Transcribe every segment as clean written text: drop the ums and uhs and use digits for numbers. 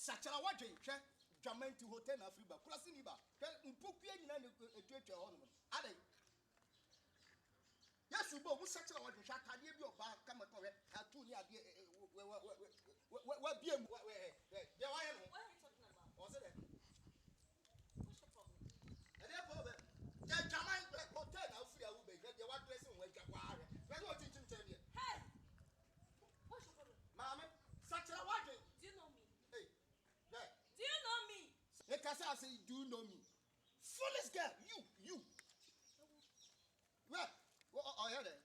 Sachara wadwen hwe dwaman ti hotel na Afriba kurasi ni ba mpokua nyina na etwetwa ho no ade Yesu bo mu sachara wadwen hwe atade bi oba kama to we atu ni ade wa biem de wa ye no What are you talking about? o se de What's your problem? ade problem ya dwaman hotel na Afriba wo be de wa dressing wa dwa wa are we no chinchin chen de Hey! What's your problem? mama sachara wadwen Do you know me? hey yeah. Do you know me? I say, do you know me? Foolish girl, you. Well, oh, yeah, there.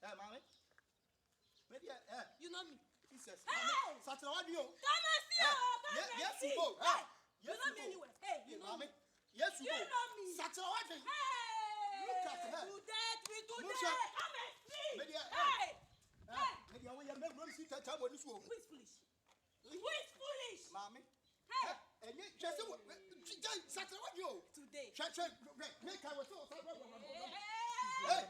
Hey, mommy. Maybe, You know me? Jesus. Hey! Saturday, what do you? Come and see! Come and Yes, see! you go. Hey! Yes, You know you me go. anyway. Hey, you know mommy. me. Yes, you You go. know me. Saturday, what do you? Hey! Look at her. Do that, we do Musha. that. Come and see! Maybe, Hey! Hey! Maybe I want your member to see that I want this one. Who is foolish? Who is foolish? Mommy. Hey! And you just Saturday, what do you? Today. Make I was so. Hey!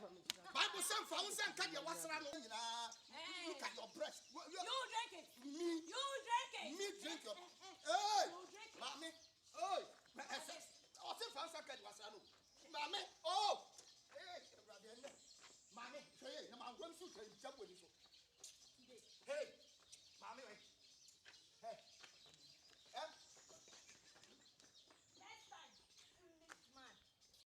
Bible says, "For us, and carry what's around." Look at your breast. You drink it. Me. You drink it. Me drink your. Hey, You drink it. mommy. Oh, I say, "For us, and carry what's around." Mommy. Oh. Hey, mommy. Hey, now I'm going to jump with you. Today. Hey,